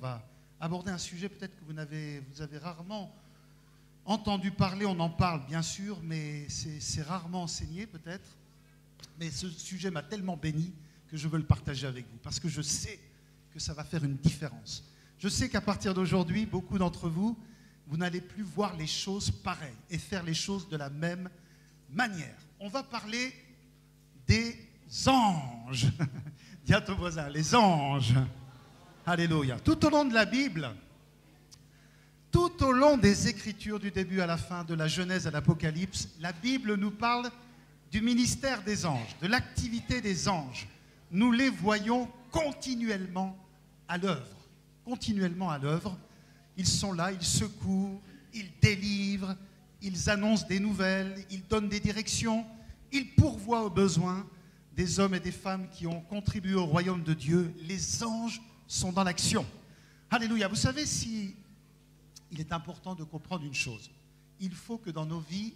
va aborder un sujet peut-être que vous avez rarement entendu parler. On en parle bien sûr, mais c'est rarement enseigné peut-être. Mais ce sujet m'a tellement béni que je veux le partager avec vous, parce que je sais que ça va faire une différence. Je sais qu'à partir d'aujourd'hui, beaucoup d'entre vous, vous n'allez plus voir les choses pareilles et faire les choses de la même manière. On va parler des anges. Dis à ton voisin, les anges. Alléluia. Tout au long de la Bible, tout au long des Écritures, du début à la fin, de la Genèse à l'Apocalypse, la Bible nous parle du ministère des anges, de l'activité des anges. Nous les voyons continuellement à l'œuvre. Continuellement à l'œuvre. Ils sont là, ils secourent, ils délivrent, ils annoncent des nouvelles, ils donnent des directions, ils pourvoient aux besoins des hommes et des femmes qui ont contribué au royaume de Dieu. Les anges sont dans l'action. Alléluia. Vous savez, il est important de comprendre une chose. Il faut que dans nos vies,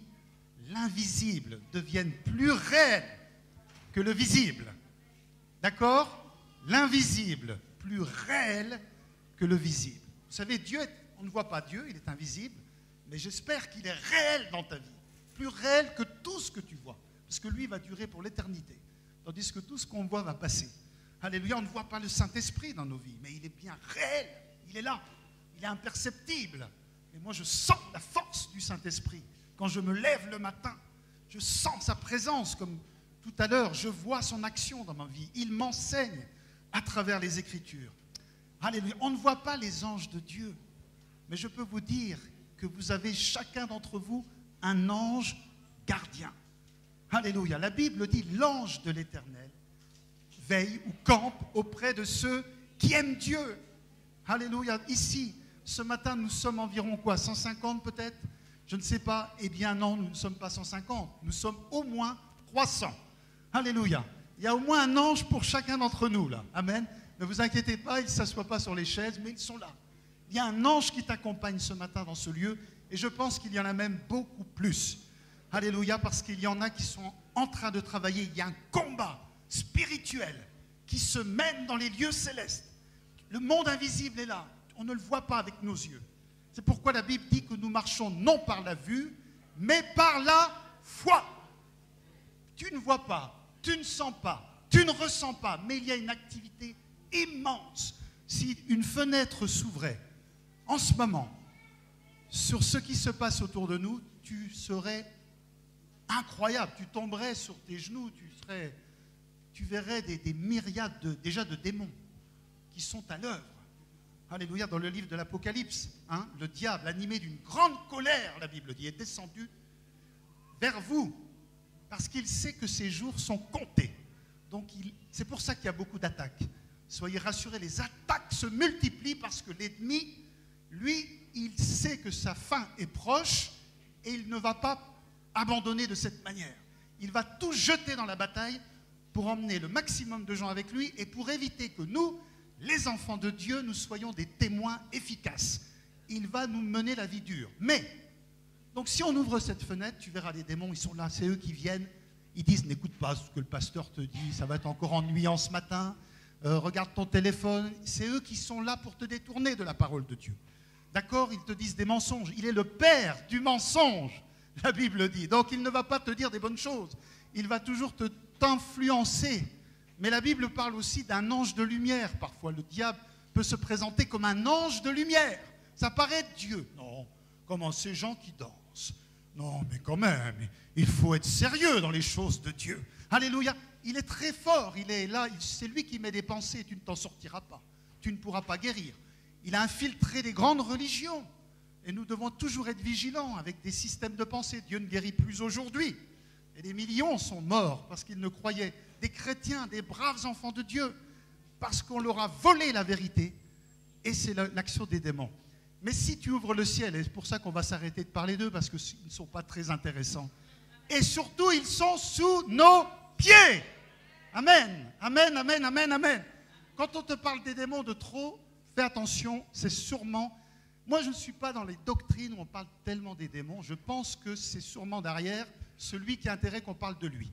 l'invisible devienne plus réel que le visible. D'accord? L'invisible plus réel que le visible. Vous savez, Dieu, on ne voit pas Dieu, il est invisible, mais j'espère qu'il est réel dans ta vie. Plus réel que tout ce que tu vois. Parce que lui va durer pour l'éternité. Tandis que tout ce qu'on voit va passer. Alléluia, on ne voit pas le Saint-Esprit dans nos vies, mais il est bien réel. Il est là. Il est imperceptible. Et moi, je sens la force du Saint-Esprit. Quand je me lève le matin, je sens sa présence. Comme tout à l'heure, je vois son action dans ma vie. Il m'enseigne à travers les Écritures. Alléluia. On ne voit pas les anges de Dieu. Mais je peux vous dire que vous avez chacun d'entre vous un ange gardien. Alléluia. La Bible dit l'ange de l'Éternel veille ou campe auprès de ceux qui aiment Dieu. Alléluia. Ici, ce matin, nous sommes environ quoi, 150 peut-être? Je ne sais pas. Eh bien non, nous ne sommes pas 150. Nous sommes au moins 300. Alléluia. Il y a au moins un ange pour chacun d'entre nous là. Amen. Ne vous inquiétez pas, ils ne s'assoient pas sur les chaises, mais ils sont là. Il y a un ange qui t'accompagne ce matin dans ce lieu, et je pense qu'il y en a même beaucoup plus. Alléluia, parce qu'il y en a qui sont en train de travailler. Il y a un combat spirituel qui se mène dans les lieux célestes. Le monde invisible est là. On ne le voit pas avec nos yeux. C'est pourquoi la Bible dit que nous marchons non par la vue, mais par la foi. Tu ne vois pas, tu ne sens pas, tu ne ressens pas, mais il y a une activité immense. Si une fenêtre s'ouvrait en ce moment sur ce qui se passe autour de nous, tu serais incroyable. Tu tomberais sur tes genoux, tu verrais des myriades de démons qui sont à l'œuvre. Alléluia, dans le livre de l'Apocalypse, le diable, animé d'une grande colère, la Bible dit, est descendu vers vous, parce qu'il sait que ses jours sont comptés. Donc c'est pour ça qu'il y a beaucoup d'attaques. Soyez rassurés, les attaques se multiplient parce que l'ennemi, lui, il sait que sa fin est proche et il ne va pas abandonner de cette manière. Il va tout jeter dans la bataille pour emmener le maximum de gens avec lui et pour éviter que nous, les enfants de Dieu, nous soyons des témoins efficaces. Il va nous mener la vie dure. Mais, donc si on ouvre cette fenêtre, tu verras les démons, ils sont là, c'est eux qui viennent. Ils disent, n'écoute pas ce que le pasteur te dit, ça va être encore ennuyant ce matin. Regarde ton téléphone. C'est eux qui sont là pour te détourner de la parole de Dieu. D'accord? Ils te disent des mensonges. Il est le père du mensonge, la Bible dit. Donc il ne va pas te dire des bonnes choses. Il va toujours t'influencer. Mais la Bible parle aussi d'un ange de lumière. Parfois, le diable peut se présenter comme un ange de lumière. Ça paraît être Dieu. Non, comment ces gens qui dansent? Non, mais quand même, il faut être sérieux dans les choses de Dieu. Alléluia. Il est très fort, il est là, c'est lui qui met des pensées, tu ne t'en sortiras pas. Tu ne pourras pas guérir. Il a infiltré les grandes religions. Et nous devons toujours être vigilants avec des systèmes de pensée. Dieu ne guérit plus aujourd'hui. Et des millions sont morts parce qu'ils ne croyaient. Des chrétiens, des braves enfants de Dieu, parce qu'on leur a volé la vérité. Et c'est l'action des démons. Mais si tu ouvres le ciel, et c'est pour ça qu'on va s'arrêter de parler d'eux, parce qu'ils ne sont pas très intéressants. Et surtout, ils sont sous nos pieds. Amen, amen, amen, amen, amen. Quand on te parle des démons de trop, fais attention, c'est sûrement... Moi, je ne suis pas dans les doctrines où on parle tellement des démons. Je pense que c'est sûrement derrière celui qui a intérêt qu'on parle de lui.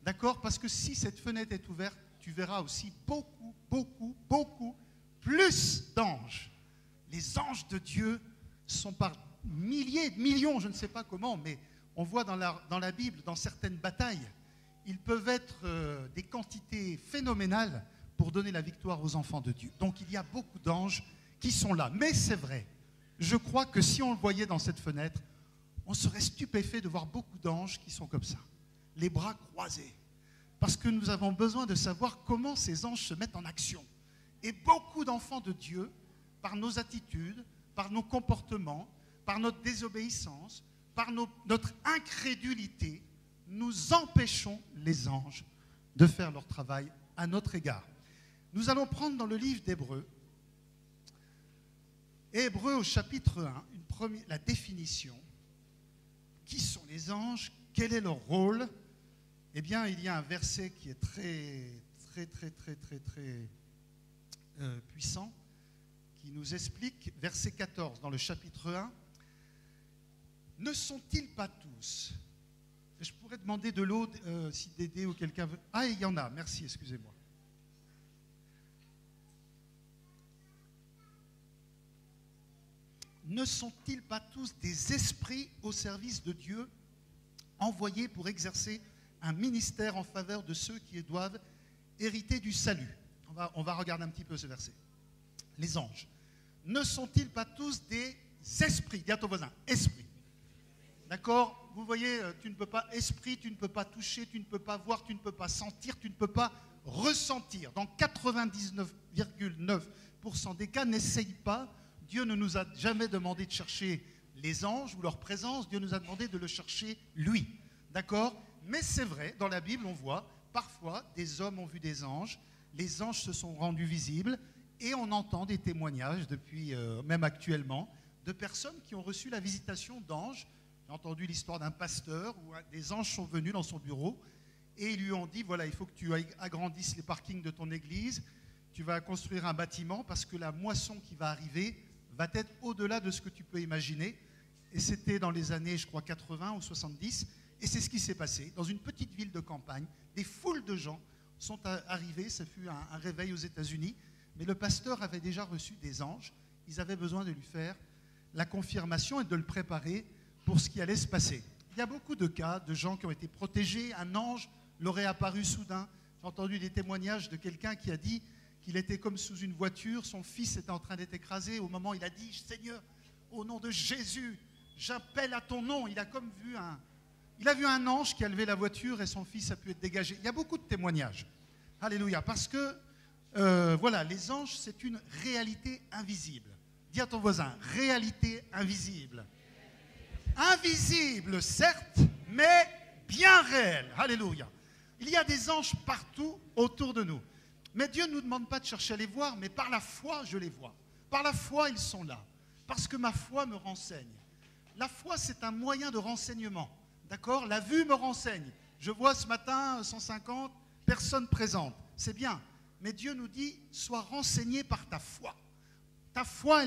D'accord? Parce que si cette fenêtre est ouverte, tu verras aussi beaucoup, beaucoup, beaucoup plus d'anges. Les anges de Dieu sont par milliers, millions, je ne sais pas comment, mais on voit dans la Bible, dans certaines batailles, ils peuvent être des quantités phénoménales pour donner la victoire aux enfants de Dieu. Donc il y a beaucoup d'anges qui sont là. Mais c'est vrai, je crois que si on le voyait dans cette fenêtre, on serait stupéfait de voir beaucoup d'anges qui sont comme ça, les bras croisés. Parce que nous avons besoin de savoir comment ces anges se mettent en action. Et beaucoup d'enfants de Dieu, par nos attitudes, par nos comportements, par notre désobéissance, par notre incrédulité, nous empêchons les anges de faire leur travail à notre égard. Nous allons prendre dans le livre d'Hébreux, Hébreux au chapitre 1, la définition. Qui sont les anges? Quel est leur rôle? Eh bien, il y a un verset qui est très puissant, qui nous explique, verset 14 dans le chapitre 1, ne sont-ils pas tous? Je pourrais demander de l'eau, si Dédé ou quelqu'un veut. Ah, il y en a, merci, excusez-moi. Ne sont-ils pas tous des esprits au service de Dieu, envoyés pour exercer un ministère en faveur de ceux qui doivent hériter du salut? On va regarder un petit peu ce verset. Les anges. Ne sont-ils pas tous des esprits? Dis à ton voisin, esprit. D'accord? Vous voyez, tu ne peux pas esprit, tu ne peux pas toucher, tu ne peux pas voir, tu ne peux pas sentir, tu ne peux pas ressentir. Dans 99,9% des cas, n'essaye pas. Dieu ne nous a jamais demandé de chercher les anges ou leur présence. Dieu nous a demandé de le chercher lui. D'accord? Mais c'est vrai, dans la Bible, on voit parfois des hommes ont vu des anges, les anges se sont rendus visibles et on entend des témoignages depuis, même actuellement, de personnes qui ont reçu la visitation d'anges. J'ai entendu l'histoire d'un pasteur où des anges sont venus dans son bureau et ils lui ont dit, voilà, il faut que tu agrandisses les parkings de ton église, tu vas construire un bâtiment parce que la moisson qui va arriver va être au-delà de ce que tu peux imaginer. Et c'était dans les années, je crois, 80 ou 70. Et c'est ce qui s'est passé. Dans une petite ville de campagne, des foules de gens sont arrivés. Ça fut un réveil aux États-Unis. Mais le pasteur avait déjà reçu des anges. Ils avaient besoin de lui faire la confirmation et de le préparer pour ce qui allait se passer. Il y a beaucoup de cas de gens qui ont été protégés. Un ange leur est apparu soudain. J'ai entendu des témoignages de quelqu'un qui a dit qu'il était comme sous une voiture. Son fils était en train d'être écrasé. Au moment où il a dit « Seigneur, au nom de Jésus, j'appelle à ton nom », il a comme vu il a vu un ange qui a levé la voiture et son fils a pu être dégagé. Il y a beaucoup de témoignages. Alléluia. Parce que, voilà, les anges, c'est une réalité invisible. Dis à ton voisin, réalité invisible. Invisible, certes, mais bien réelle. Alléluia. Il y a des anges partout autour de nous. Mais Dieu ne nous demande pas de chercher à les voir, mais par la foi, je les vois. Par la foi, ils sont là. Parce que ma foi me renseigne. La foi, c'est un moyen de renseignement. D'accord? La vue me renseigne. Je vois ce matin 150 personnes présentes. C'est bien. Mais Dieu nous dit, sois renseigné par ta foi. Ta foi,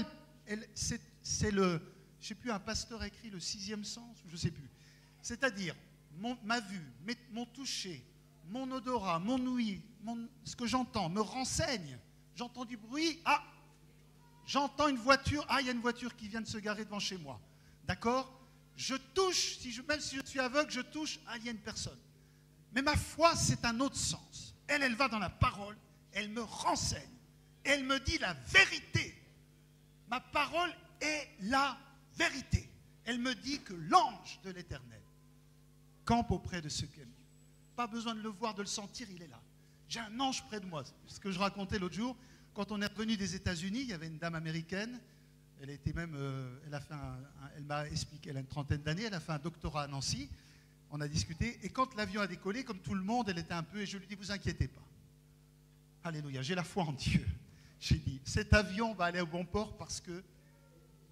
c'est le... Je ne sais plus, un pasteur a écrit le 6e sens, je ne sais plus. C'est-à-dire, ma vue, mon toucher, mon odorat, mon ouïe, ce que j'entends me renseigne. J'entends du bruit, ah, j'entends une voiture, ah, il y a une voiture qui vient de se garer devant chez moi. D'accord? Je touche, même si je suis aveugle, je touche, ah, il y a une personne. Mais ma foi, c'est un autre sens. Elle va dans la parole, elle me renseigne. Elle me dit la vérité. Ma parole est la vérité. Elle me dit que l'ange de l'Éternel campe auprès de ceux qui aiment Dieu. Pas besoin de le voir, de le sentir, il est là. J'ai un ange près de moi. C'est ce que je racontais l'autre jour. Quand on est revenu des États-Unis, il y avait une dame américaine. Elle était même, elle m'a expliqué, elle a une trentaine d'années, elle a fait un doctorat à Nancy. On a discuté. Et quand l'avion a décollé, comme tout le monde, elle était un peu, et je lui dis, vous inquiétez pas. Alléluia, j'ai la foi en Dieu. J'ai dit, cet avion va aller au bon port parce que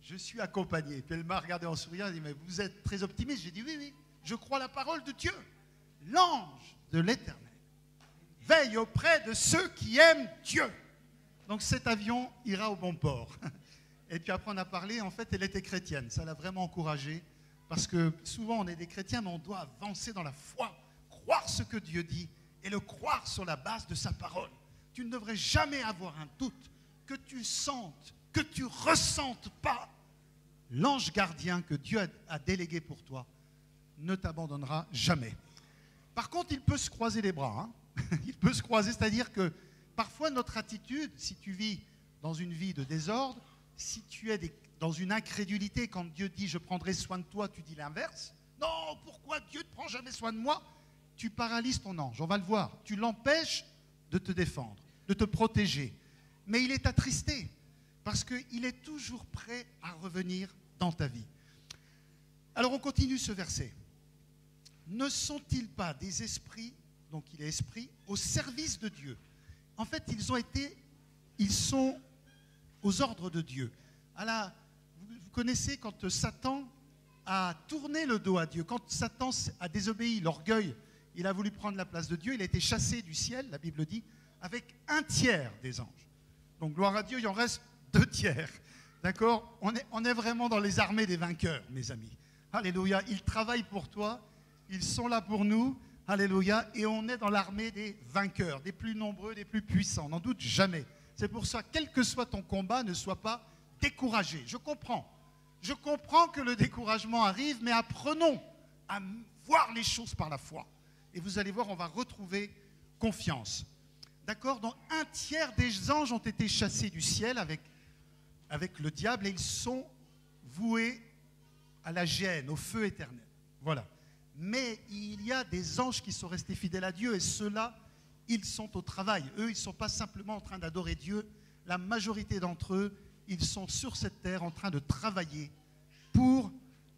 je suis accompagné. Puis elle m'a regardé en souriant, elle dit, mais vous êtes très optimiste. J'ai dit, oui, oui, je crois la parole de Dieu. L'ange de l'Éternel veille auprès de ceux qui aiment Dieu. Donc cet avion ira au bon port. Et puis après on a parlé, en fait elle était chrétienne. Ça l'a vraiment encouragée. Parce que souvent on est des chrétiens, mais on doit avancer dans la foi, croire ce que Dieu dit et le croire sur la base de sa parole. Tu ne devrais jamais avoir un doute que tu sentes, que tu ressentes pas, l'ange gardien que Dieu a délégué pour toi ne t'abandonnera jamais. Par contre, il peut se croiser les bras. Il peut se croiser, c'est-à-dire que parfois notre attitude, si tu vis dans une vie de désordre, si tu es dans une incrédulité, quand Dieu dit « je prendrai soin de toi », tu dis l'inverse. Non, pourquoi Dieu ne prend jamais soin de moi? Tu paralyses ton ange, on va le voir. Tu l'empêches de te défendre, de te protéger. Mais il est attristé parce qu'il est toujours prêt à revenir dans ta vie. Alors on continue ce verset. Ne sont-ils pas des esprits, donc il est esprit, au service de Dieu? En fait, ils sont aux ordres de Dieu. Alors, vous connaissez quand Satan a tourné le dos à Dieu, quand Satan a désobéi, l'orgueil, il a voulu prendre la place de Dieu, il a été chassé du ciel, la Bible dit, avec 1/3 des anges. Donc gloire à Dieu, il en reste 2/3. D'accord? On est vraiment dans les armées des vainqueurs, mes amis. Alléluia, ils travaillent pour toi, ils sont là pour nous, alléluia, et on est dans l'armée des vainqueurs, des plus nombreux, des plus puissants, n'en doute jamais. C'est pour ça, quel que soit ton combat, ne sois pas découragé. Je comprends que le découragement arrive, mais apprenons à voir les choses par la foi. Et vous allez voir, on va retrouver confiance. D'accord? Donc 1/3 des anges ont été chassés du ciel avec le diable et ils sont voués à la géhenne, au feu éternel. Voilà. Mais il y a des anges qui sont restés fidèles à Dieu et ceux-là, ils sont au travail. Eux, ils ne sont pas simplement en train d'adorer Dieu. La majorité d'entre eux, ils sont sur cette terre en train de travailler pour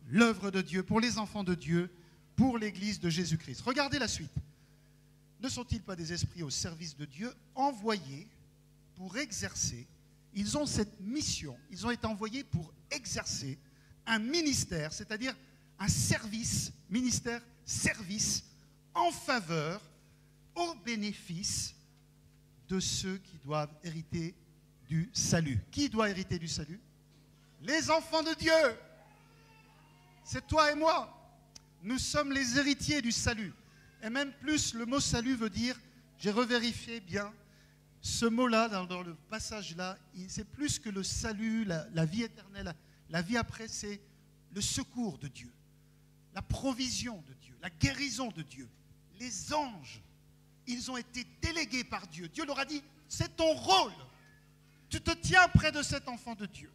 l'œuvre de Dieu, pour les enfants de Dieu, pour l'Église de Jésus-Christ. Regardez la suite. Ne sont-ils pas des esprits au service de Dieu, envoyés pour exercer? Ils ont cette mission, ils ont été envoyés pour exercer un ministère, c'est-à-dire un service, ministère, service, en faveur, au bénéfice de ceux qui doivent hériter du salut. Qui doit hériter du salut? Les enfants de Dieu. C'est toi et moi. Nous sommes les héritiers du salut. Et même plus, le mot salut veut dire, j'ai revérifié bien, ce mot-là, dans le passage-là, c'est plus que le salut, la vie éternelle, la vie après, c'est le secours de Dieu, la provision de Dieu, la guérison de Dieu. Les anges, ils ont été délégués par Dieu. Dieu leur a dit, c'est ton rôle. Tu te tiens près de cet enfant de Dieu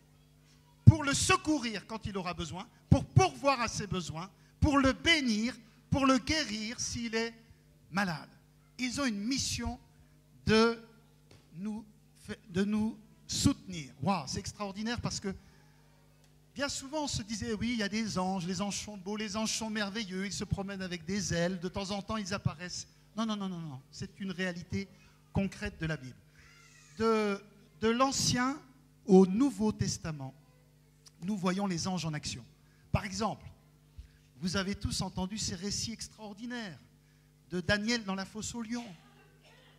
pour le secourir quand il aura besoin, pour pourvoir à ses besoins, pour le bénir, pour le guérir s'il est malade. Ils ont une mission de nous soutenir. Waouh, c'est extraordinaire parce que bien souvent on se disait, oui, il y a des anges, les anges sont beaux, les anges sont merveilleux, ils se promènent avec des ailes, de temps en temps ils apparaissent. Non, non, non, non, non, c'est une réalité concrète de la Bible. De l'Ancien au Nouveau Testament, nous voyons les anges en action. Par exemple, vous avez tous entendu ces récits extraordinaires de Daniel dans la fosse aux lions.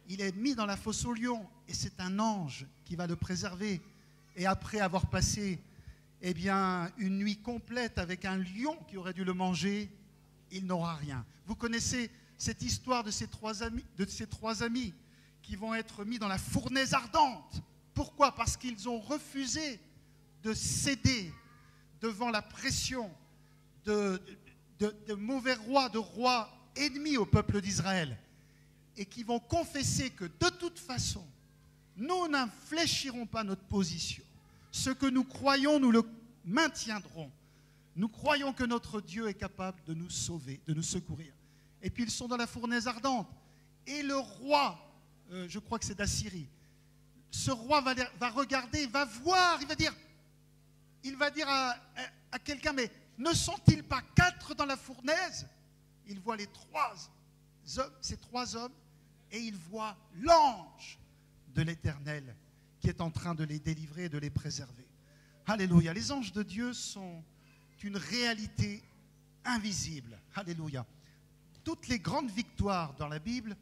Il est mis dans la fosse aux lions et c'est un ange qui va le préserver. Et après avoir passé une nuit complète avec un lion qui aurait dû le manger, il n'aura rien. Vous connaissez cette histoire de ces trois amis qui vont être mis dans la fournaise ardente. Pourquoi? Parce qu'ils ont refusé de céder devant la pression de mauvais rois, de rois ennemis au peuple d'Israël, et qui vont confesser que de toute façon, nous n'infléchirons pas notre position. Ce que nous croyons, nous le maintiendrons. Nous croyons que notre Dieu est capable de nous sauver, de nous secourir. Et puis ils sont dans la fournaise ardente. Et le roi, je crois que c'est d'Assyrie, ce roi va regarder, va voir, il va dire à quelqu'un, mais ne sont-ils pas 4 dans la fournaise? Il voit ces trois hommes et il voit l'ange de l'Éternel qui est en train de les délivrer et de les préserver. Alléluia. Les anges de Dieu sont une réalité invisible. Alléluia. Toutes les grandes victoires dans la Bible,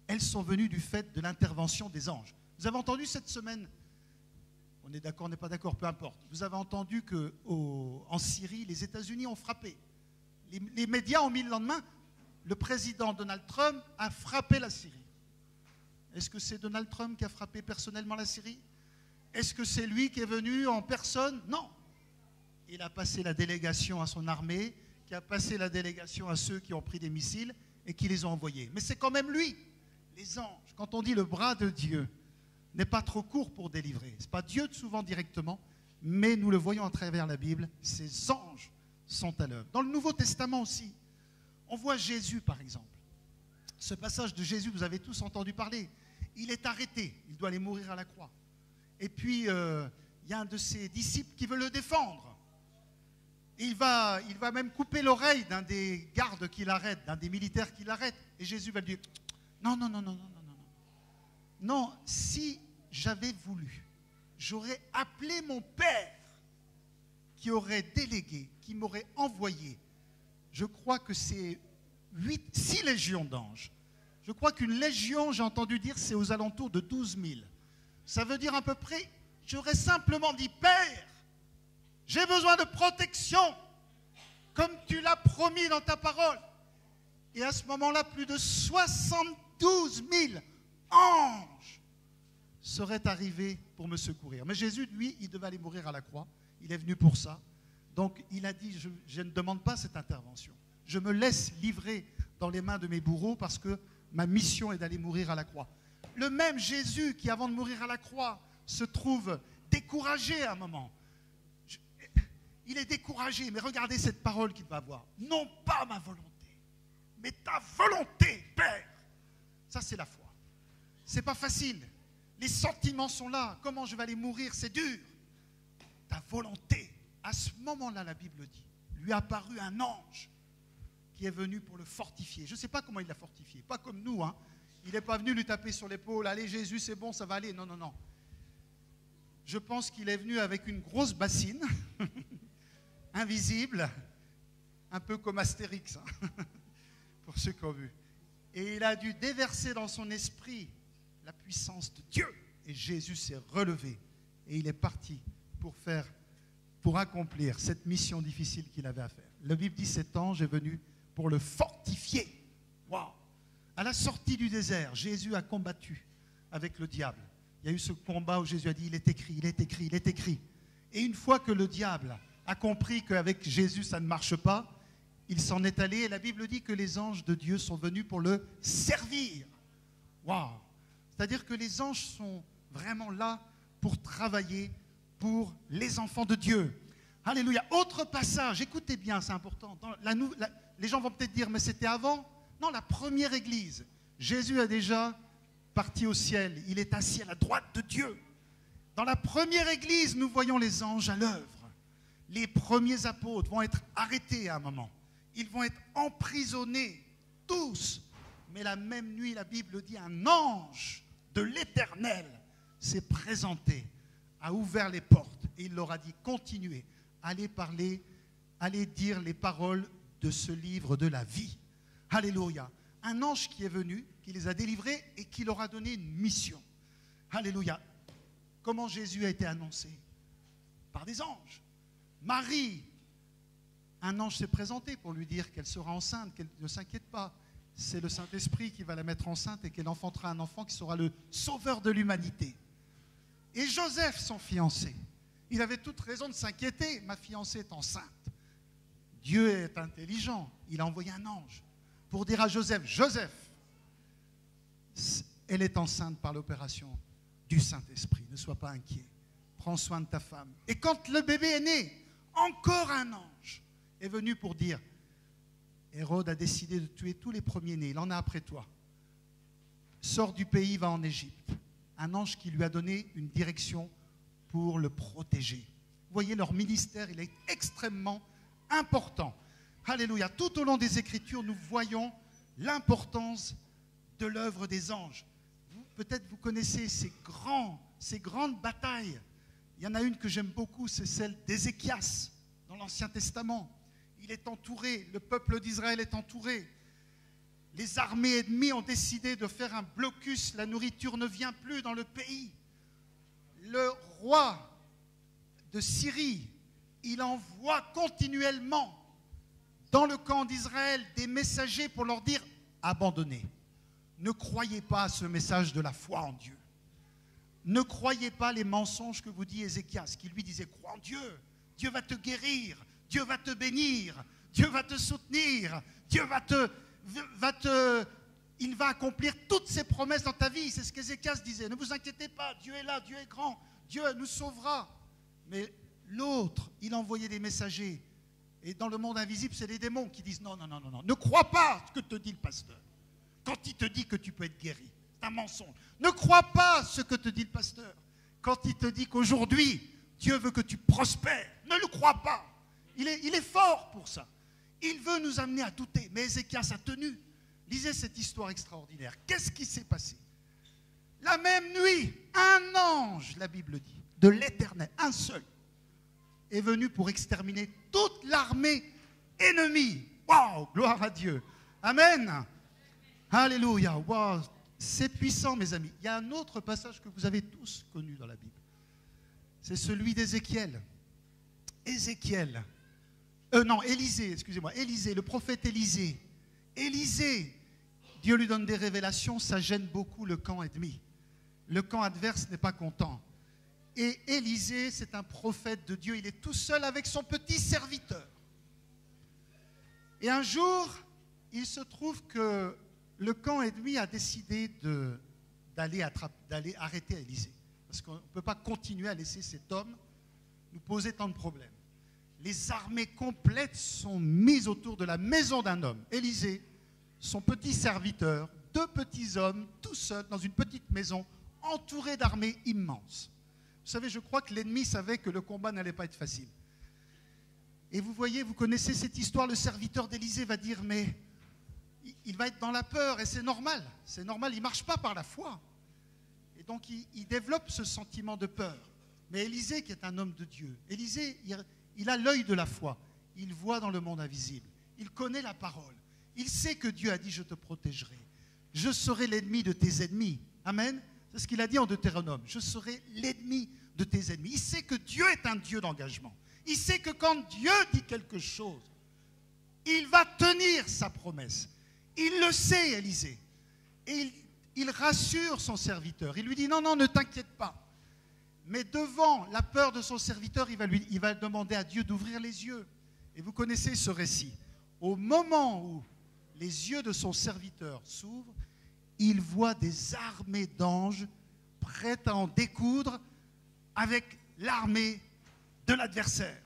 elles sont venues du fait de l'intervention des anges. Vous avez entendu cette semaine, on est d'accord, on n'est pas d'accord, peu importe. Vous avez entendu qu'en Syrie, les États-Unis ont frappé. Les médias ont mis le lendemain, le président Donald Trump a frappé la Syrie. Est-ce que c'est Donald Trump qui a frappé personnellement la Syrie? Est-ce que c'est lui qui est venu en personne? Non. Il a passé la délégation à son armée, qui a passé la délégation à ceux qui ont pris des missiles et qui les ont envoyés. Mais c'est quand même lui. Les anges, quand on dit le bras de Dieu, n'est pas trop court pour délivrer. Ce n'est pas Dieu souvent directement, mais nous le voyons à travers la Bible, ces anges sont à l'œuvre. Dans le Nouveau Testament aussi, on voit Jésus par exemple. Ce passage de Jésus, vous avez tous entendu parler. Il est arrêté, il doit aller mourir à la croix. Et puis, il y a un de ses disciples qui veut le défendre. Et il va même couper l'oreille d'un des gardes qui l'arrête, d'un des militaires qui l'arrête. Et Jésus va lui dire, non, non, non, non, non, non, non. Non, si j'avais voulu, j'aurais appelé mon Père qui aurait délégué, qui m'aurait envoyé. Je crois que c'est 6 légions d'anges. Je crois qu'une légion, j'ai entendu dire, c'est aux alentours de 12 000. Ça veut dire à peu près, j'aurais simplement dit, Père, j'ai besoin de protection, comme tu l'as promis dans ta parole. Et à ce moment-là, plus de 72 000 anges seraient arrivés pour me secourir. Mais Jésus, lui, il devait aller mourir à la croix. Il est venu pour ça. Donc, il a dit, je ne demande pas cette intervention. Je me laisse livrer dans les mains de mes bourreaux parce que ma mission est d'aller mourir à la croix. Le même Jésus qui, avant de mourir à la croix, se trouve découragé à un moment. Il est découragé, mais regardez cette parole qu'il va avoir. Non pas ma volonté, mais ta volonté, Père. Ça, c'est la foi. C'est pas facile. Les sentiments sont là. Comment je vais aller mourir? C'est dur. Ta volonté. À ce moment-là, la Bible dit, lui a apparu un ange qui est venu pour le fortifier. Je ne sais pas comment il l'a fortifié. Pas comme nous, hein. Il n'est pas venu lui taper sur l'épaule. Allez, Jésus, c'est bon, ça va aller. Non, non, non. Je pense qu'il est venu avec une grosse bassine, invisible, un peu comme Astérix, hein, pour ceux qui ont vu. Et il a dû déverser dans son esprit la puissance de Dieu. Et Jésus s'est relevé. Et il est parti pour accomplir cette mission difficile qu'il avait à faire. La Bible dit, cet ange est venu pour le fortifier. Waouh! À la sortie du désert, Jésus a combattu avec le diable. Il y a eu ce combat où Jésus a dit, il est écrit, il est écrit, il est écrit. Et une fois que le diable a compris qu'avec Jésus, ça ne marche pas, il s'en est allé. Et la Bible dit que les anges de Dieu sont venus pour le servir. Waouh! C'est-à-dire que les anges sont vraiment là pour travailler pour les enfants de Dieu. Alléluia. Autre passage, écoutez bien, c'est important. Les gens vont peut-être dire, mais c'était avant. Non, la première église. Jésus a déjà parti au ciel. Il est assis à la droite de Dieu. Dans la première église, nous voyons les anges à l'œuvre. Les premiers apôtres vont être arrêtés à un moment. Ils vont être emprisonnés, tous. Mais la même nuit, la Bible dit, un ange de l'Éternel s'est présenté, a ouvert les portes et il leur a dit, continuez, allez parler, allez dire les paroles de ce livre de la vie. Alléluia. Un ange qui est venu, qui les a délivrés et qui leur a donné une mission. Alléluia. Comment Jésus a été annoncé? Par des anges. Marie, un ange s'est présenté pour lui dire qu'elle sera enceinte, qu'elle ne s'inquiète pas. C'est le Saint-Esprit qui va la mettre enceinte et qu'elle enfantera un enfant qui sera le sauveur de l'humanité. Et Joseph, son fiancé, il avait toute raison de s'inquiéter. Ma fiancée est enceinte. Dieu est intelligent. Il a envoyé un ange pour dire à Joseph, Joseph, elle est enceinte par l'opération du Saint-Esprit. Ne sois pas inquiet. Prends soin de ta femme. Et quand le bébé est né, encore un ange est venu pour dire, Hérode a décidé de tuer tous les premiers-nés. Il en a après toi. Sors du pays, va en Égypte. Un ange qui lui a donné une direction pour le protéger. Vous voyez, leur ministère, il est extrêmement important. Alléluia. Tout au long des Écritures, nous voyons l'importance de l'œuvre des anges. Peut-être vous connaissez ces grandes batailles. Il y en a une que j'aime beaucoup, c'est celle d'Ézéchias dans l'Ancien Testament. Il est entouré, le peuple d'Israël est entouré. Les armées ennemies ont décidé de faire un blocus, la nourriture ne vient plus dans le pays. Le roi de Syrie, il envoie continuellement dans le camp d'Israël des messagers pour leur dire « Abandonnez, ne croyez pas à ce message de la foi en Dieu. Ne croyez pas les mensonges que vous dit Ézéchias, qui lui disait, crois en Dieu, Dieu va te guérir, Dieu va te bénir, Dieu va te soutenir, Dieu il va accomplir toutes ses promesses dans ta vie. C'est ce qu'Ézéchias disait. Ne vous inquiétez pas, Dieu est là, Dieu est grand, Dieu nous sauvera. Mais l'autre, il envoyait des messagers. Et dans le monde invisible, c'est les démons qui disent non, non, non, non, non. Ne crois pas ce que te dit le pasteur. Quand il te dit que tu peux être guéri, c'est un mensonge. Ne crois pas ce que te dit le pasteur. Quand il te dit qu'aujourd'hui, Dieu veut que tu prospères, ne le crois pas. Il est fort pour ça. Il veut nous amener à douter. Mais Ézéchias a tenu. Lisez cette histoire extraordinaire. Qu'est-ce qui s'est passé? La même nuit, un ange, la Bible dit, de l'Éternel, un seul, est venu pour exterminer toute l'armée ennemie. Waouh, gloire à Dieu. Amen. Alléluia. Wow, c'est puissant, mes amis. Il y a un autre passage que vous avez tous connu dans la Bible. C'est celui d'Ézéchiel. Élisée, excusez-moi. Élisée, le prophète Élisée. Élisée, Dieu lui donne des révélations, ça gêne beaucoup le camp ennemi. Le camp adverse n'est pas content. Et Élisée, c'est un prophète de Dieu, il est tout seul avec son petit serviteur. Et un jour, il se trouve que le camp ennemi a décidé d'aller arrêter Élisée. Parce qu'on ne peut pas continuer à laisser cet homme nous poser tant de problèmes. Les armées complètes sont mises autour de la maison d'un homme. Élisée, son petit serviteur, 2 petits hommes, tout seuls, dans une petite maison, entourés d'armées immenses. Vous savez, je crois que l'ennemi savait que le combat n'allait pas être facile. Et vous voyez, vous connaissez cette histoire, le serviteur d'Élisée va dire, mais il va être dans la peur, et c'est normal, il ne marche pas par la foi. Et donc, il développe ce sentiment de peur. Mais Élisée, qui est un homme de Dieu, Élisée, il a l'œil de la foi. Il voit dans le monde invisible. Il connaît la parole. Il sait que Dieu a dit, je te protégerai. Je serai l'ennemi de tes ennemis. Amen. C'est ce qu'il a dit en Deutéronome. Je serai l'ennemi de tes ennemis. Il sait que Dieu est un Dieu d'engagement. Il sait que quand Dieu dit quelque chose, il va tenir sa promesse. Il le sait, Élisée. Et il rassure son serviteur. Il lui dit, non, non, ne t'inquiète pas. Mais devant la peur de son serviteur, il va demander à Dieu d'ouvrir les yeux. Et vous connaissez ce récit. Au moment où les yeux de son serviteur s'ouvrent, il voit des armées d'anges prêtes à en découdre avec l'armée de l'adversaire.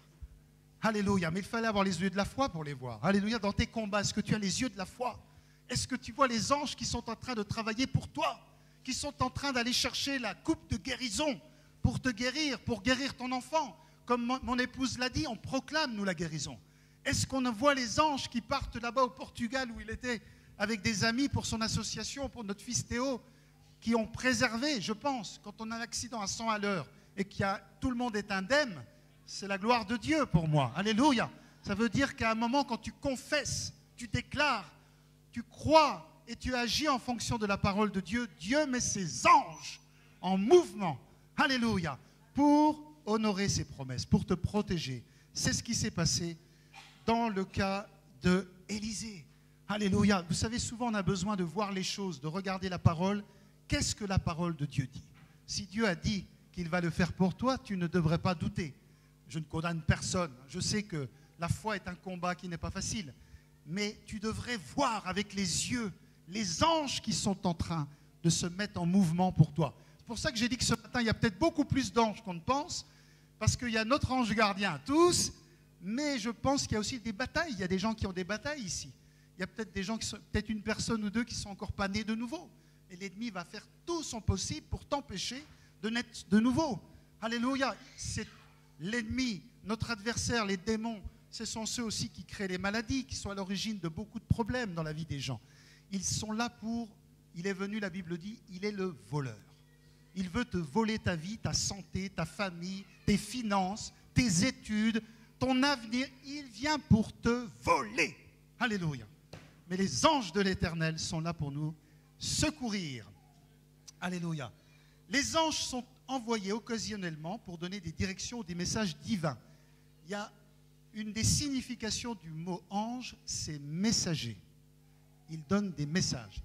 Alléluia. Mais il fallait avoir les yeux de la foi pour les voir. Alléluia. Dans tes combats, est-ce que tu as les yeux de la foi? Est-ce que tu vois les anges qui sont en train de travailler pour toi, qui sont en train d'aller chercher la coupe de guérison pour te guérir, pour guérir ton enfant? Comme mon épouse l'a dit, on proclame, nous, la guérison. Est-ce qu'on voit les anges qui partent là-bas au Portugal où il était avec des amis pour son association, pour notre fils Théo, qui ont préservé, je pense, quand on a un accident à 100 à l'heure et tout le monde est indemne, c'est la gloire de Dieu pour moi. Alléluia. Ça veut dire qu'à un moment, quand tu confesses, tu déclares, tu crois et tu agis en fonction de la parole de Dieu, Dieu met ses anges en mouvement. Alléluia. Pour honorer ses promesses, pour te protéger. C'est ce qui s'est passé dans le cas d'Élisée. Alléluia. Vous savez, souvent on a besoin de voir les choses, de regarder la parole. Qu'est-ce que la parole de Dieu dit? Si Dieu a dit qu'il va le faire pour toi, tu ne devrais pas douter. Je ne condamne personne. Je sais que la foi est un combat qui n'est pas facile. Mais tu devrais voir avec les yeux les anges qui sont en train de se mettre en mouvement pour toi. C'est pour ça que j'ai dit que ce matin, il y a peut-être beaucoup plus d'anges qu'on ne pense, parce qu'il y a notre ange gardien à tous, mais je pense qu'il y a aussi des batailles. Il y a des gens qui ont des batailles ici. Il y a peut-être des gens, peut-être une personne ou deux qui sont encore pas nés de nouveau. Et l'ennemi va faire tout son possible pour t'empêcher de naître de nouveau. Alléluia. C'est l'ennemi, notre adversaire, les démons, ce sont ceux aussi qui créent les maladies, qui sont à l'origine de beaucoup de problèmes dans la vie des gens. Ils sont là il est venu, la Bible dit, il est le voleur. Il veut te voler ta vie, ta santé, ta famille, tes finances, tes études, ton avenir. Il vient pour te voler. Alléluia. Mais les anges de l'Éternel sont là pour nous secourir. Alléluia. Les anges sont envoyés occasionnellement pour donner des directions ou des messages divins. Il y a une des significations du mot ange, c'est messager. Il donne des messages.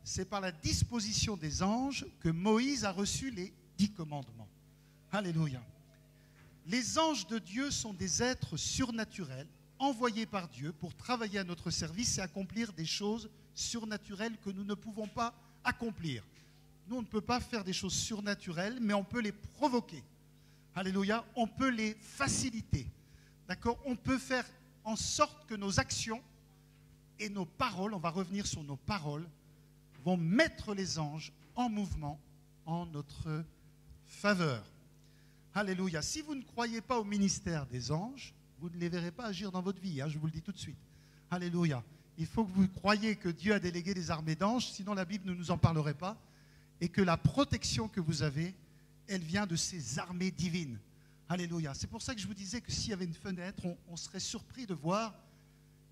C'est par la disposition des anges que Moïse a reçu les 10 commandements. Alléluia. Les anges de Dieu sont des êtres surnaturels, envoyés par Dieu pour travailler à notre service et accomplir des choses surnaturelles que nous ne pouvons pas accomplir. Nous, on ne peut pas faire des choses surnaturelles, mais on peut les provoquer. Alléluia. On peut les faciliter. D'accord? On peut faire en sorte que nos actions et nos paroles, on va revenir sur nos paroles, vont mettre les anges en mouvement en notre faveur. Alléluia. Si vous ne croyez pas au ministère des anges, vous ne les verrez pas agir dans votre vie, hein, je vous le dis tout de suite. Alléluia. Il faut que vous croyiez que Dieu a délégué des armées d'anges, sinon la Bible ne nous en parlerait pas, et que la protection que vous avez, elle vient de ces armées divines. Alléluia. C'est pour ça que je vous disais que s'il y avait une fenêtre, on serait surpris de voir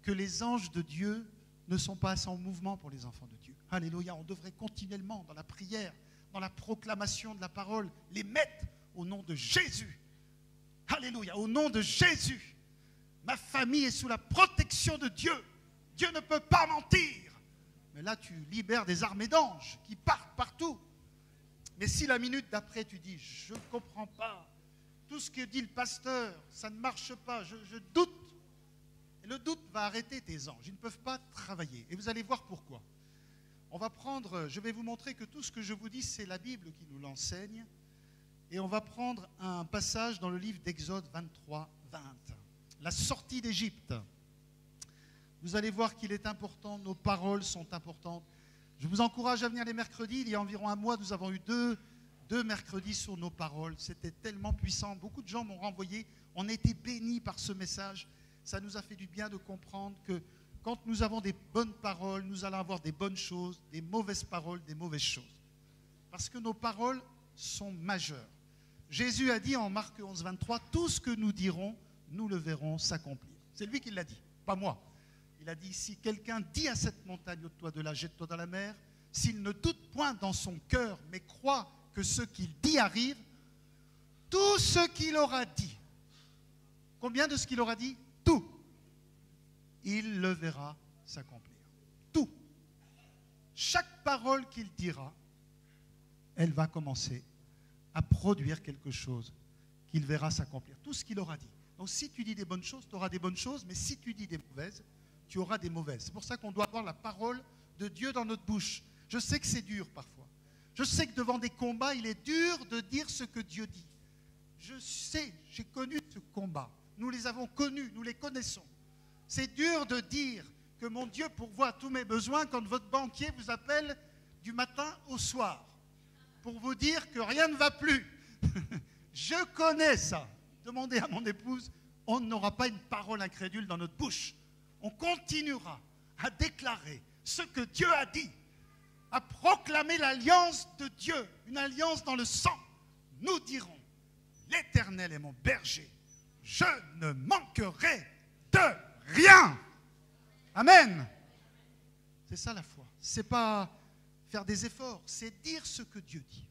que les anges de Dieu ne sont pas assez en mouvement pour les enfants de Dieu. Alléluia. On devrait continuellement, dans la prière, dans la proclamation de la parole, les mettre au nom de Jésus. Alléluia. Au nom de Jésus. Ma famille est sous la protection de Dieu. Dieu ne peut pas mentir. Mais là, tu libères des armées d'anges qui partent partout. Mais si la minute d'après, tu dis, je ne comprends pas, tout ce que dit le pasteur, ça ne marche pas, je doute. Et le doute va arrêter tes anges. Ils ne peuvent pas travailler. Et vous allez voir pourquoi. Je vais vous montrer que tout ce que je vous dis, c'est la Bible qui nous l'enseigne. Et on va prendre un passage dans le livre d'Exode 23, 20. La sortie d'Égypte. Vous allez voir qu'il est important, nos paroles sont importantes. Je vous encourage à venir les mercredis. Il y a environ un mois, nous avons eu deux mercredis sur nos paroles. C'était tellement puissant. Beaucoup de gens m'ont renvoyé. On a été bénis par ce message. Ça nous a fait du bien de comprendre que quand nous avons des bonnes paroles, nous allons avoir des bonnes choses, des mauvaises paroles, des mauvaises choses. Parce que nos paroles sont majeures. Jésus a dit en Marc 11, 23, tout ce que nous dirons, nous le verrons s'accomplir. C'est lui qui l'a dit, pas moi. Il a dit, si quelqu'un dit à cette montagne, ôte-toi de là, jette-toi dans la mer, s'il ne doute point dans son cœur, mais croit que ce qu'il dit arrive, tout ce qu'il aura dit, combien de ce qu'il aura dit? Tout. Il le verra s'accomplir. Tout. Chaque parole qu'il dira, elle va commencer à produire quelque chose qu'il verra s'accomplir. Tout ce qu'il aura dit. Donc si tu dis des bonnes choses, tu auras des bonnes choses, mais si tu dis des mauvaises, tu auras des mauvaises. C'est pour ça qu'on doit avoir la parole de Dieu dans notre bouche. Je sais que c'est dur parfois. Je sais que devant des combats, il est dur de dire ce que Dieu dit. Je sais, j'ai connu ce combat. Nous les avons connus, nous les connaissons. C'est dur de dire que mon Dieu pourvoit à tous mes besoins quand votre banquier vous appelle du matin au soir pour vous dire que rien ne va plus. Je connais ça. Demandez à mon épouse, on n'aura pas une parole incrédule dans notre bouche. On continuera à déclarer ce que Dieu a dit, à proclamer l'alliance de Dieu, une alliance dans le sang. Nous dirons, l'Éternel est mon berger, je ne manquerai de rien. Amen. C'est ça la foi. C'est pas faire des efforts, c'est dire ce que Dieu dit.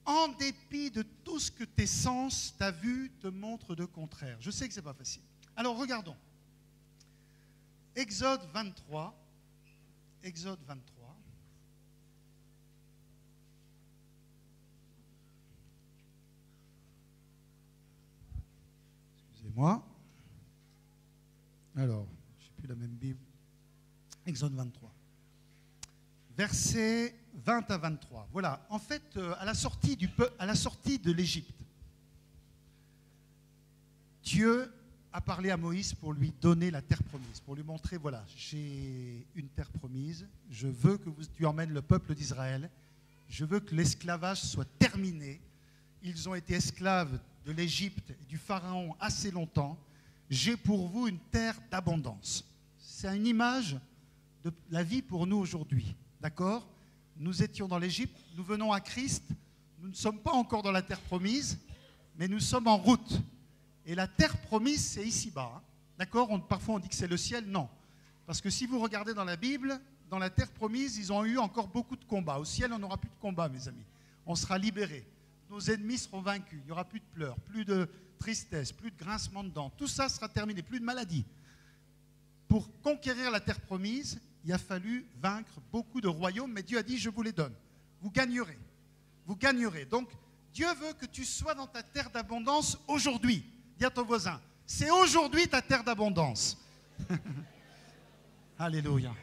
En dépit de tout ce que tes sens, ta vue te montrent de contraire. Je sais que ce n'est pas facile. Alors regardons. Exode 23. Exode 23. Excusez-moi. Alors, je n'ai plus la même Bible. Exode 23. Versets 20 à 23. Voilà, en fait, à la sortie de l'Égypte, Dieu a parlé à Moïse pour lui donner la terre promise, pour lui montrer, voilà, j'ai une terre promise, je veux que tu emmènes le peuple d'Israël, je veux que l'esclavage soit terminé. Ils ont été esclaves de l'Égypte et du Pharaon assez longtemps. J'ai pour vous une terre d'abondance. C'est une image de la vie pour nous aujourd'hui. D'accord? Nous étions dans l'Égypte, nous venons à Christ, nous ne sommes pas encore dans la terre promise, mais nous sommes en route. Et la terre promise, c'est ici-bas. Hein. D'accord? Parfois on dit que c'est le ciel, non. Parce que si vous regardez dans la Bible, dans la terre promise, ils ont eu encore beaucoup de combats. Au ciel, on n'aura plus de combats, mes amis. On sera libérés. Nos ennemis seront vaincus. Il n'y aura plus de pleurs, plus de tristesse, plus de grincement de dents. Tout ça sera terminé, plus de maladies. Pour conquérir la terre promise, il a fallu vaincre beaucoup de royaumes, mais Dieu a dit, je vous les donne. Vous gagnerez. vous gagnerez. Donc, Dieu veut que tu sois dans ta terre d'abondance aujourd'hui. Dis à ton voisin, c'est aujourd'hui ta terre d'abondance. Alléluia.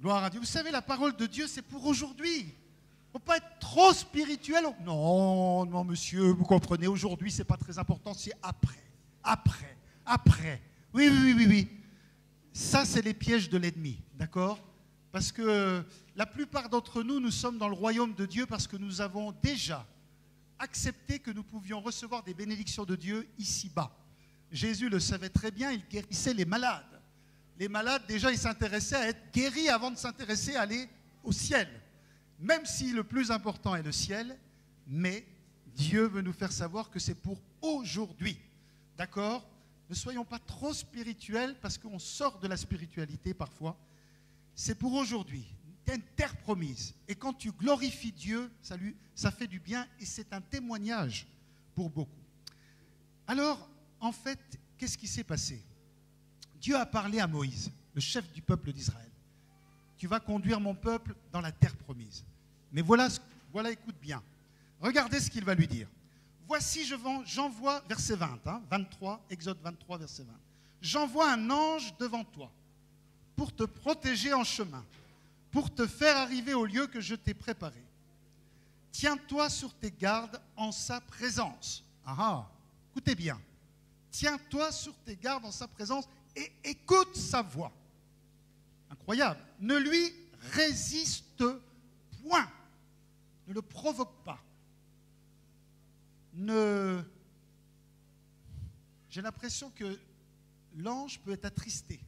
Gloire à Dieu. Vous savez, la parole de Dieu, c'est pour aujourd'hui. Il ne faut pas être trop spirituel. Non, non, monsieur, vous comprenez, aujourd'hui, ce n'est pas très important, c'est après. Après. Oui, oui, oui, oui, oui. Ça, c'est les pièges de l'ennemi, d'accord? Parce que la plupart d'entre nous, nous sommes dans le royaume de Dieu parce que nous avons déjà accepté que nous pouvions recevoir des bénédictions de Dieu ici-bas. Jésus le savait très bien, il guérissait les malades. Les malades, déjà, ils s'intéressaient à être guéris avant de s'intéresser à aller au ciel. Même si le plus important est le ciel, mais Dieu veut nous faire savoir que c'est pour aujourd'hui. D'accord? Ne soyons pas trop spirituels parce qu'on sort de la spiritualité parfois. C'est pour aujourd'hui. Tu as une terre promise. Et quand tu glorifies Dieu, ça fait du bien et c'est un témoignage pour beaucoup. Alors, en fait, qu'est-ce qui s'est passé? Dieu a parlé à Moïse, le chef du peuple d'Israël. Tu vas conduire mon peuple dans la terre promise. Mais voilà, écoute bien. Regardez ce qu'il va lui dire. Voici, j'envoie, verset 20, 23, Exode 23, verset 20. J'envoie un ange devant toi pour te protéger en chemin, pour te faire arriver au lieu que je t'ai préparé. Tiens-toi sur tes gardes en sa présence. Écoutez bien. Tiens-toi sur tes gardes en sa présence et écoute sa voix. Incroyable. Ne lui résiste point. Ne le provoque pas. J'ai l'impression que l'ange peut être attristé,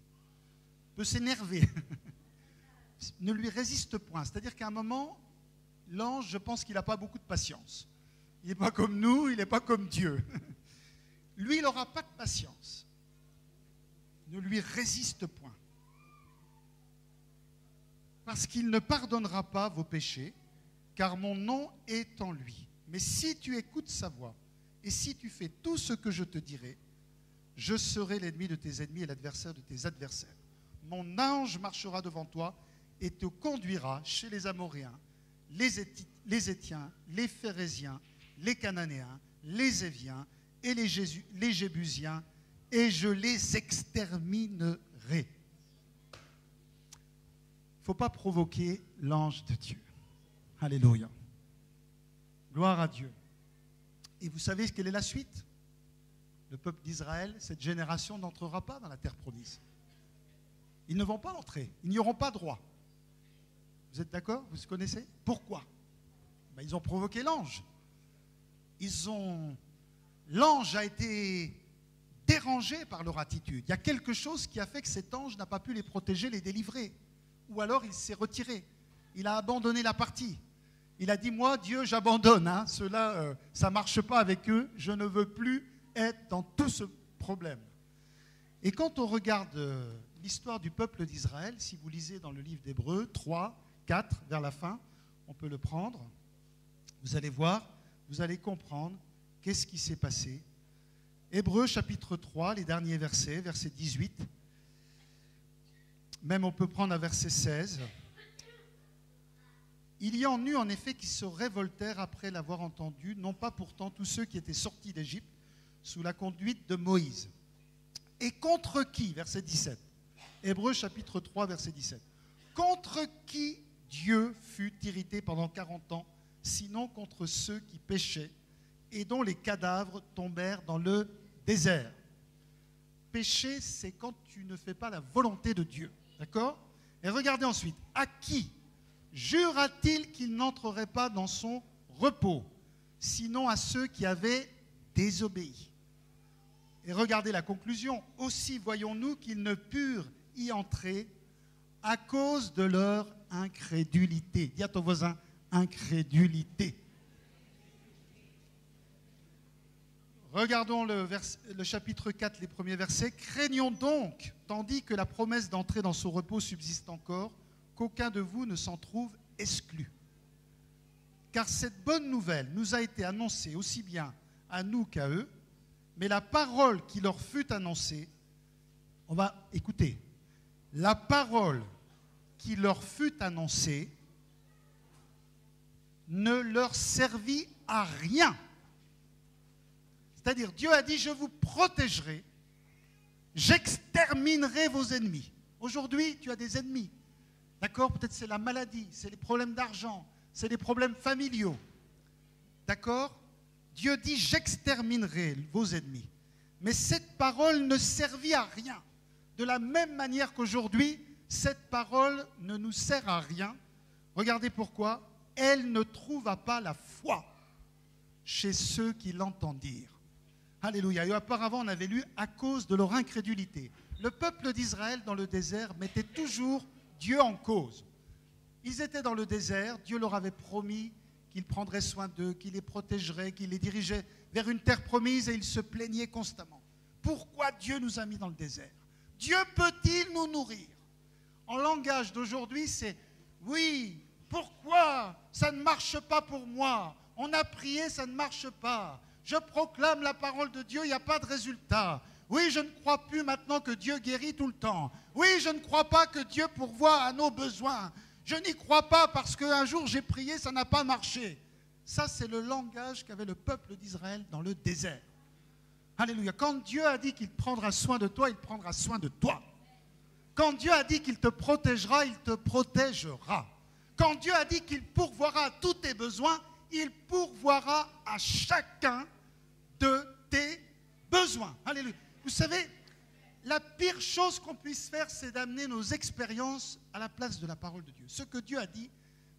peut s'énerver. Ne lui résiste point. C'est-à-dire qu'à un moment, l'ange, je pense qu'il n'a pas beaucoup de patience. Il n'est pas comme nous, il n'est pas comme Dieu. Lui, il n'aura pas de patience. Ne lui résiste point. Parce qu'il ne pardonnera pas vos péchés, car mon nom est en lui. Mais si tu écoutes sa voix, et si tu fais tout ce que je te dirai, je serai l'ennemi de tes ennemis et l'adversaire de tes adversaires. Mon ange marchera devant toi et te conduira chez les Amoréens, les Étiens, les Phérésiens, les Cananéens, les Éviens et les Jébusiens, et je les exterminerai. Il ne faut pas provoquer l'ange de Dieu. Alléluia. Gloire à Dieu. Et vous savez quelle est la suite? Le peuple d'Israël, cette génération n'entrera pas dans la terre promise. Ils ne vont pas entrer. Ils n'y auront pas droit. Vous êtes d'accord? Vous connaissez? Pourquoi? Ils ont provoqué l'ange. L'ange a été dérangé par leur attitude. Il y a quelque chose qui a fait que cet ange n'a pas pu les protéger, les délivrer. Ou alors il s'est retiré. Il a abandonné la partie. Il a dit, moi, Dieu, j'abandonne. Cela, ça ne marche pas avec eux. Je ne veux plus être dans tout ce problème. Et quand on regarde l'histoire du peuple d'Israël, si vous lisez dans le livre d'Hébreux 3, 4, vers la fin, on peut le prendre. Vous allez voir, vous allez comprendre qu'est-ce qui s'est passé. Hébreux chapitre 3, les derniers versets, verset 18. Même on peut prendre un verset 16. Il y en eut en effet qui se révoltèrent après l'avoir entendu, non pas pourtant tous ceux qui étaient sortis d'Égypte sous la conduite de Moïse. Et contre qui, verset 17, Hébreux chapitre 3, verset 17, contre qui Dieu fut irrité pendant 40 ans, sinon contre ceux qui péchaient et dont les cadavres tombèrent dans le désert. Pécher, c'est quand tu ne fais pas la volonté de Dieu. D'accord? Et regardez ensuite, à qui jura-t-il qu'il n'entrerait pas dans son repos, sinon à ceux qui avaient désobéi? Et regardez la conclusion. Aussi voyons-nous qu'ils ne purent y entrer à cause de leur incrédulité. Dis à ton voisin, incrédulité. Regardons le chapitre 4, les premiers versets. Craignons donc, tandis que la promesse d'entrer dans son repos subsiste encore, qu'aucun de vous ne s'en trouve exclu. Car cette bonne nouvelle nous a été annoncée aussi bien à nous qu'à eux, mais la parole qui leur fut annoncée, on va écouter, la parole qui leur fut annoncée ne leur servit à rien. C'est-à-dire, Dieu a dit, je vous protégerai, j'exterminerai vos ennemis. Aujourd'hui, tu as des ennemis. D'accord? Peut-être c'est la maladie, c'est les problèmes d'argent, c'est les problèmes familiaux. D'accord? Dieu dit, j'exterminerai vos ennemis. Mais cette parole ne servit à rien. De la même manière qu'aujourd'hui, cette parole ne nous sert à rien. Regardez pourquoi. Elle ne trouva pas la foi chez ceux qui l'entendirent. Alléluia. Et auparavant, on avait lu à cause de leur incrédulité. Le peuple d'Israël dans le désert mettait toujours Dieu en cause. Ils étaient dans le désert, Dieu leur avait promis qu'il prendrait soin d'eux, qu'il les protégerait, qu'il les dirigeait vers une terre promise et ils se plaignaient constamment. Pourquoi Dieu nous a mis dans le désert? Dieu peut-il nous nourrir? En langage d'aujourd'hui, c'est « oui, pourquoi ça ne marche pas pour moi? On a prié, ça ne marche pas. Je proclame la parole de Dieu, il n'y a pas de résultat. Oui, je ne crois plus maintenant que Dieu guérit tout le temps. Oui, je ne crois pas que Dieu pourvoit à nos besoins. Je n'y crois pas parce qu'un jour j'ai prié, ça n'a pas marché. » Ça, c'est le langage qu'avait le peuple d'Israël dans le désert. Alléluia. Quand Dieu a dit qu'il prendra soin de toi, il prendra soin de toi. Quand Dieu a dit qu'il te protégera, il te protégera. Quand Dieu a dit qu'il pourvoira à tous tes besoins, il pourvoira à chacun de tes besoins. Alléluia. Vous savez, la pire chose qu'on puisse faire, c'est d'amener nos expériences à la place de la parole de Dieu. Ce que Dieu a dit,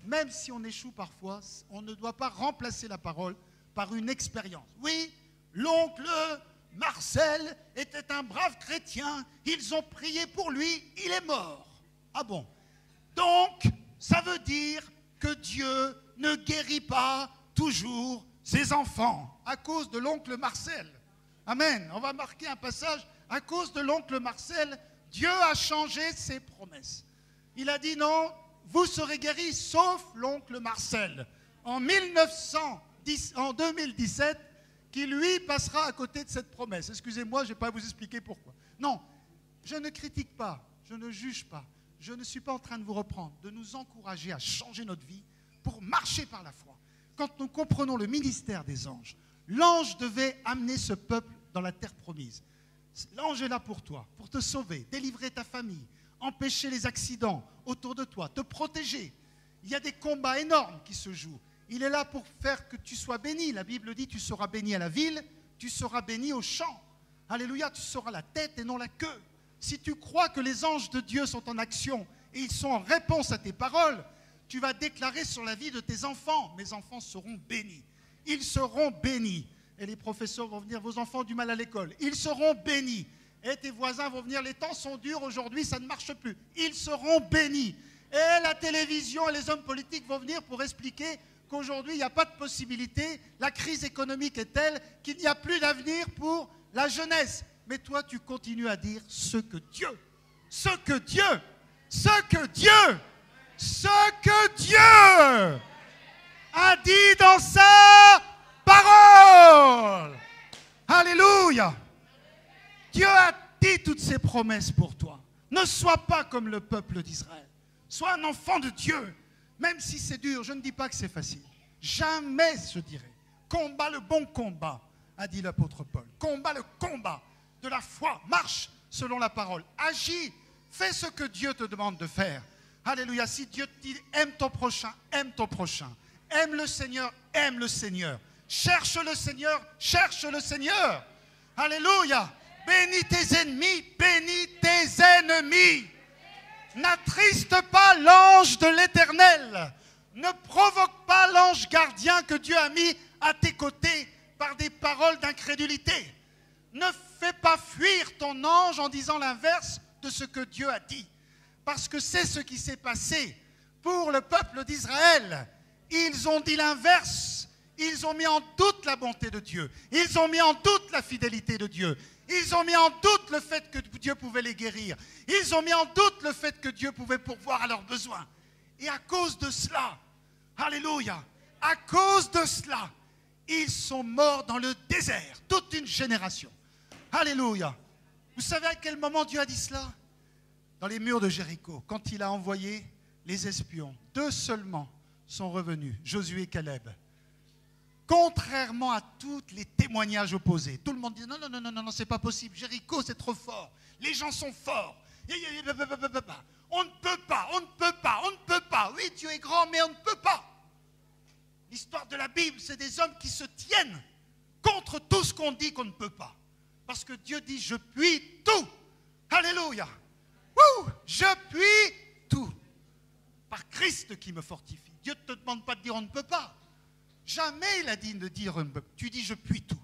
même si on échoue parfois, on ne doit pas remplacer la parole par une expérience. Oui, l'oncle Marcel était un brave chrétien, ils ont prié pour lui, il est mort. Ah bon? Donc, ça veut dire que Dieu ne guérit pas toujours ses enfants à cause de l'oncle Marcel. Amen. On va marquer un passage. À cause de l'oncle Marcel, Dieu a changé ses promesses. Il a dit non, vous serez guéris sauf l'oncle Marcel. En 2017, qui lui passera à côté de cette promesse. Excusez-moi, je ne vais pas vous expliquer pourquoi. Non, je ne critique pas, je ne juge pas. Je ne suis pas en train de vous reprendre, de nous encourager à changer notre vie pour marcher par la foi. Quand nous comprenons le ministère des anges, l'ange devait amener ce peuple dans la terre promise. L'ange est là pour toi, pour te sauver, délivrer ta famille, empêcher les accidents autour de toi, te protéger. Il y a des combats énormes qui se jouent. Il est là pour faire que tu sois béni. La Bible dit, tu seras béni à la ville, tu seras béni au champ. Alléluia, tu seras la tête et non la queue. Si tu crois que les anges de Dieu sont en action et ils sont en réponse à tes paroles, tu vas déclarer sur la vie de tes enfants, mes enfants seront bénis. Ils seront bénis. Et les professeurs vont venir, vos enfants ont du mal à l'école. Ils seront bénis. Et tes voisins vont venir, les temps sont durs, aujourd'hui ça ne marche plus. Ils seront bénis. Et la télévision et les hommes politiques vont venir pour expliquer qu'aujourd'hui il n'y a pas de possibilité, la crise économique est telle qu'il n'y a plus d'avenir pour la jeunesse. Mais toi tu continues à dire ce que Dieu a dit dans sa parole. Alléluia. Dieu a dit toutes ces promesses pour toi. Ne sois pas comme le peuple d'Israël. Sois un enfant de Dieu. Même si c'est dur, je ne dis pas que c'est facile. Jamais, je dirais. Combat le bon combat, a dit l'apôtre Paul. Combat le combat de la foi. Marche selon la parole. Agis. Fais ce que Dieu te demande de faire. Alléluia. Si Dieu te dit aime ton prochain, aime ton prochain. Aime le Seigneur, aime le Seigneur. Cherche le Seigneur, cherche le Seigneur. Alléluia. Bénis tes ennemis, bénis tes ennemis. N'attriste pas l'ange de l'Éternel. Ne provoque pas l'ange gardien que Dieu a mis à tes côtés par des paroles d'incrédulité. Ne fais pas fuir ton ange en disant l'inverse de ce que Dieu a dit. Parce que c'est ce qui s'est passé pour le peuple d'Israël. Ils ont dit l'inverse. Ils ont mis en doute la bonté de Dieu. Ils ont mis en doute la fidélité de Dieu. Ils ont mis en doute le fait que Dieu pouvait les guérir. Ils ont mis en doute le fait que Dieu pouvait pourvoir à leurs besoins. Et à cause de cela, alléluia, à cause de cela, ils sont morts dans le désert, toute une génération. Alléluia. Vous savez à quel moment Dieu a dit cela? Dans les murs de Jéricho, quand il a envoyé les espions. 2 seulement sont revenus, Josué et Caleb. Contrairement à tous les témoignages opposés. Tout le monde dit non, non, non, non, non, c'est pas possible. Jéricho, c'est trop fort. Les gens sont forts. On ne peut pas, on ne peut pas, on ne peut pas. Oui, Dieu est grand, mais on ne peut pas. L'histoire de la Bible, c'est des hommes qui se tiennent contre tout ce qu'on dit qu'on ne peut pas. Parce que Dieu dit, je puis tout. Alléluia. Wouh, je puis tout. Par Christ qui me fortifie. Dieu ne te demande pas de dire on ne peut pas. Jamais il a dit de dire on ne peut pas. Tu dis je puis tout.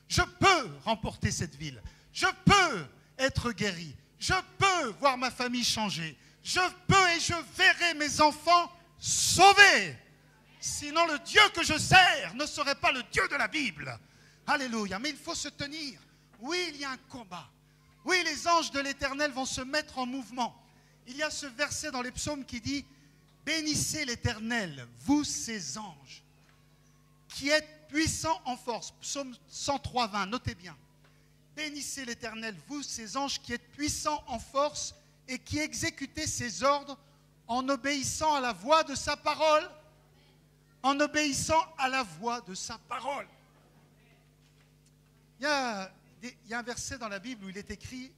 Je peux remporter cette ville. Je peux être guéri. Je peux voir ma famille changer. Je peux et je verrai mes enfants sauvés. Sinon le Dieu que je sers ne serait pas le Dieu de la Bible. Alléluia. Mais il faut se tenir. Oui, il y a un combat. Oui, les anges de l'Éternel vont se mettre en mouvement. Il y a ce verset dans les psaumes qui dit « Bénissez l'Éternel, vous ses anges, qui êtes puissants en force. » Psaume 103, 20, notez bien. « Bénissez l'Éternel, vous ses anges, qui êtes puissants en force et qui exécutez ses ordres en obéissant à la voix de sa parole. » En obéissant à la voix de sa parole. Il y a un verset dans la Bible où il est écrit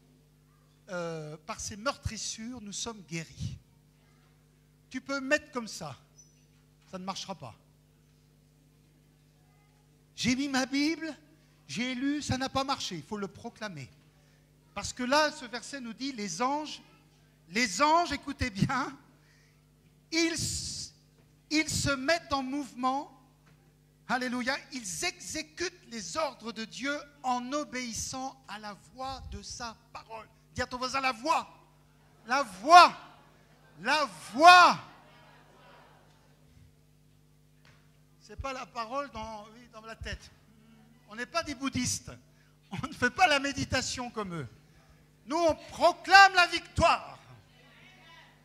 par ses meurtrissures, nous sommes guéris. Tu peux mettre comme ça ne marchera pas. J'ai mis ma Bible, j'ai lu, ça n'a pas marché, il faut le proclamer. Parce que là, ce verset nous dit, les anges, écoutez bien, ils se mettent en mouvement, alléluia, ils exécutent les ordres de Dieu en obéissant à la voix de sa parole. Dis à ton voisin, la voix, la voix, la voix. C'est pas la parole dans la tête. On n'est pas des bouddhistes. On ne fait pas la méditation comme eux. Nous, on proclame la victoire.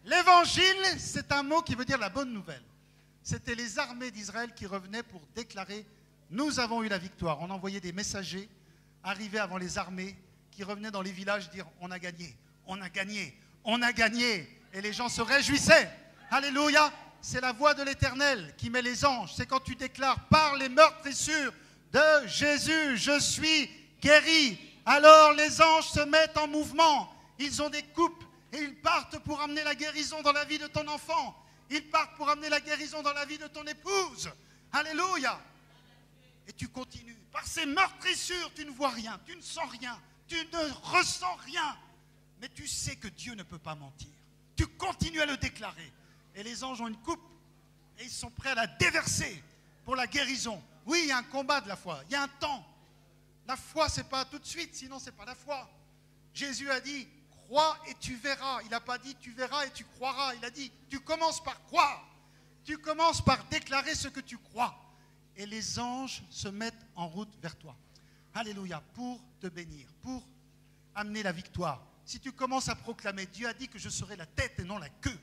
L'évangile, c'est un mot qui veut dire la bonne nouvelle. C'était les armées d'Israël qui revenaient pour déclarer « Nous avons eu la victoire ». On envoyait des messagers arriver avant les armées qui revenaient dans les villages dire « On a gagné, on a gagné, on a gagné ». Et les gens se réjouissaient. Alléluia. C'est la voix de l'Éternel qui met les anges. C'est quand tu déclares « Par les meurtrissures de Jésus, je suis guéri ». Alors les anges se mettent en mouvement. Ils ont des coupes et ils partent pour amener la guérison dans la vie de ton enfant. Ils partent pour amener la guérison dans la vie de ton épouse. Alléluia. Et tu continues. Par ces meurtrissures, tu ne vois rien, tu ne sens rien, tu ne ressens rien. Mais tu sais que Dieu ne peut pas mentir. Tu continues à le déclarer. Et les anges ont une coupe et ils sont prêts à la déverser pour la guérison. Oui, il y a un combat de la foi. Il y a un temps. La foi, ce n'est pas tout de suite, sinon ce n'est pas la foi. Jésus a dit, crois et tu verras. Il n'a pas dit, tu verras et tu croiras. Il a dit, tu commences par croire. Tu commences par déclarer ce que tu crois. Et les anges se mettent en route vers toi. Alléluia, pour te bénir, pour amener la victoire. Si tu commences à proclamer, Dieu a dit que je serai la tête et non la queue.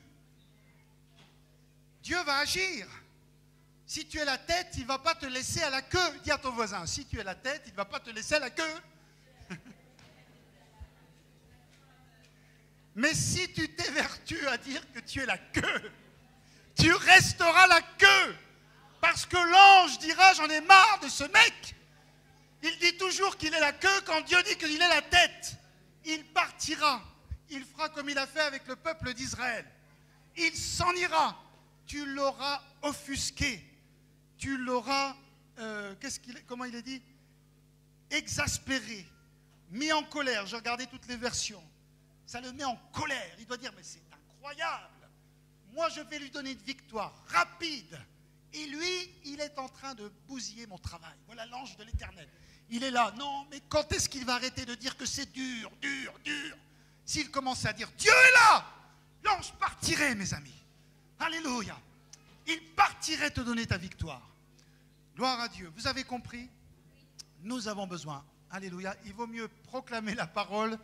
Dieu va agir. Si tu es la tête, il ne va pas te laisser à la queue. Dis à ton voisin, si tu es la tête, il ne va pas te laisser à la queue. Mais si tu t'évertues à dire que tu es la queue, tu resteras la queue. Parce que l'ange dira, j'en ai marre de ce mec. Il dit toujours qu'il est la queue quand Dieu dit qu'il est la tête. Il partira. Il fera comme il a fait avec le peuple d'Israël. Il s'en ira. Tu l'auras offusqué. Tu l'auras, comment il est dit? Exaspéré, mis en colère. J'ai regardé toutes les versions. Ça le met en colère. Il doit dire, mais c'est incroyable. Moi, je vais lui donner une victoire rapide. Et lui, il est en train de bousiller mon travail. Voilà l'ange de l'Éternel. Il est là. Non, mais quand est-ce qu'il va arrêter de dire que c'est dur, dur, dur? S'il commence à dire, Dieu est là, l'ange partirait, mes amis. Alléluia. Il partirait te donner ta victoire. Gloire à Dieu. Vous avez compris? Nous avons besoin. Alléluia. Il vaut mieux proclamer la parole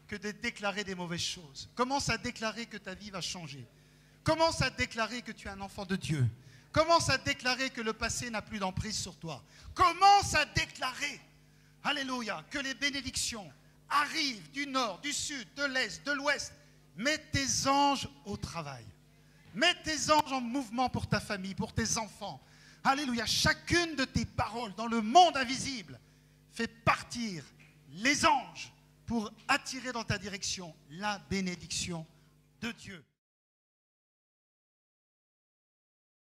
que de déclarer des mauvaises choses. Commence à déclarer que ta vie va changer. Commence à déclarer que tu es un enfant de Dieu. Commence à déclarer que le passé n'a plus d'emprise sur toi. Commence à déclarer, alléluia, que les bénédictions arrivent du nord, du sud, de l'est, de l'ouest. Mets tes anges au travail. Mets tes anges en mouvement pour ta famille, pour tes enfants. Alléluia. Chacune de tes paroles dans le monde invisible fait partir les anges pour attirer dans ta direction la bénédiction de Dieu.